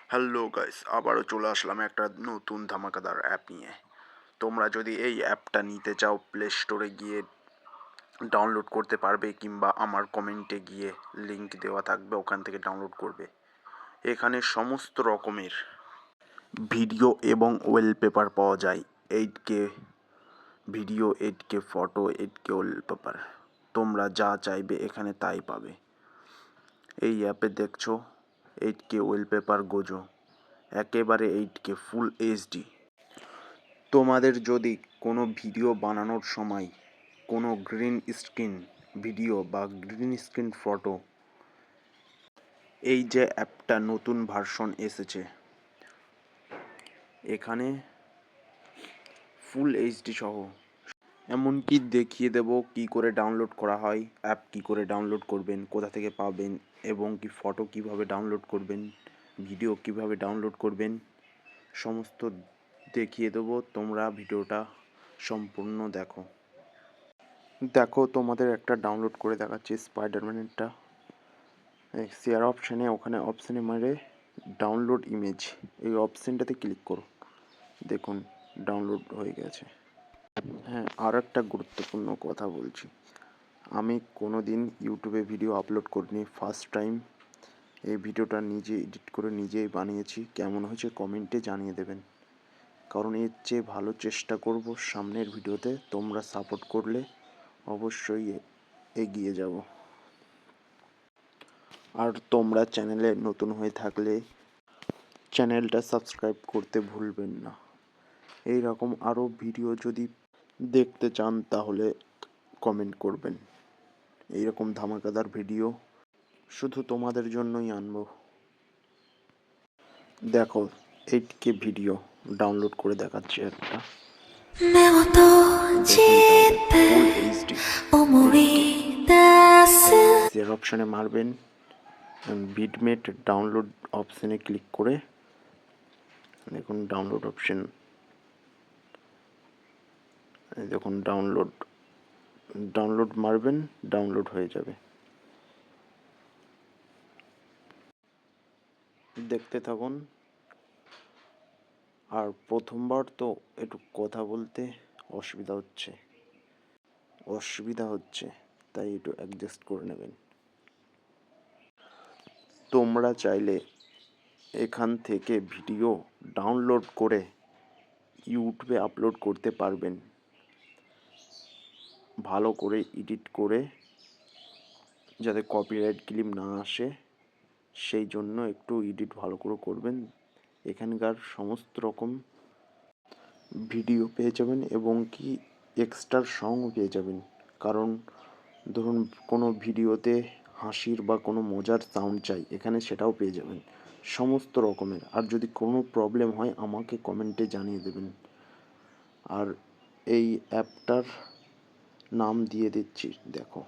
Hello guys, আবারও চলে আসলাম একটা নতুন ধামাকাদার অ্যাপ নিয়ে। তোমরা যদি এই অ্যাপটা নিতে চাও, প্লে স্টোরে গিয়ে ডাউনলোড করতে পারবে, কিংবা আমার কমেন্টে গিয়ে লিংক দেওয়া থাকবে, ওখান থেকে ডাউনলোড করবে। এখানে সমস্ত রকমের ভিডিও এবং ওয়েলপেপার পাওয়া যায়। 8K video, 8K photo, 8K wallpaper. তোমরা যা চাইবে এখানে তাই পাবে। এই অ্যাপে দেখছো 8K ওয়েলপেপার গোজো, একেবারে 8K ফুল এইচডি। তোমাদের যদি কোনো ভিডিও বানানোর সময় কোনো গ্রিন স্ক্রিন ভিডিও বা গ্রিন স্ক্রিন ফটো, এই যে অ্যাপটা নতুন ভার্সন এসেছে, এখানে ফুল এইচডি সহ এমনকি দেখিয়ে দেব কি করে ডাউনলোড করা হয়, অ্যাপ কি করে ডাউনলোড করবেন, কোথা থেকে পাবেন, এবং কি ফটো কিভাবে ডাউনলোড করবেন, ভিডিও কিভাবে ডাউনলোড করবেন, সমস্ত দেখিয়ে দেবো। তোমরা ভিডিওটা সম্পূর্ণ দেখো। তোমাদের একটা ডাউনলোড করে দেখাচ্ছি স্পাইডারম্যানেরটা। শেয়ার অপশানে, ওখানে অপশানে মারে ডাউনলোড ইমেজ, এই অপশানটাতে ক্লিক করো। দেখুন ডাউনলোড হয়ে গেছে। হ্যাঁ, আর একটা গুরুত্বপূর্ণ কথা বলছি, আমি কোনো দিন ইউটিউবে ভিডিও আপলোড করিনি, ফার্স্ট টাইম এই ভিডিওটা নিজে এডিট করে নিজেই বানিয়েছি। কেমন হয়েছে কমেন্টে জানিয়ে দেবেন, কারণ এর চেয়ে ভালো চেষ্টা করব সামনের ভিডিওতে। তোমরা সাপোর্ট করলে অবশ্যই এগিয়ে যাব। আর তোমরা চ্যানেলে নতুন হয়ে থাকলে চ্যানেলটা সাবস্ক্রাইব করতে ভুলবেন না। এই রকম আরও ভিডিও যদি দেখতে চান তাহলে কমেন্ট করবেন। এই রকম ধামাকাদার ভিডিও শুধু তোমাদের জন্যই আনবো। দেখো 8K ভিডিও ডাউনলোড করে দেখাচ্ছি একটা। শেয়ার অপশানে মারবেন, বিটমেট ডাউনলোড অপশানে ক্লিক করে দেখুন ডাউনলোড অপশান, দেখুন ডাউনলোড মারবেন, ডাউনলোড হয়ে যাবে। দেখতে থাকুন। আর প্রথমবার তো একটু কথা বলতে অসুবিধা হচ্ছে, তাই একটু অ্যাডজাস্ট করে নেবেন। তোমরা চাইলে এখান থেকে ভিডিও ডাউনলোড করে ইউটিউবে আপলোড করতে পারবেন, ভালো করে এডিট করে, যাতে কপিরাইট ক্লেম না আসে, সেই জন্য একটু এডিট ভালো করে করবেন। এখানকার সমস্ত রকম ভিডিও পেয়ে যাবেন এবং কি এক্সট্রা সংও পেয়ে যাবেন। কারণ ধরুন কোনো ভিডিওতে হাসির বা কোনো মজার সাউন্ড চাই, এখানে সেটাও পেয়ে যাবেন সমস্ত রকমের। আর যদি কোনো প্রবলেম হয় আমাকে কমেন্টে জানিয়ে দেবেন। আর এই অ্যাপটার নাম দিয়ে দিচ্ছি, দেখো।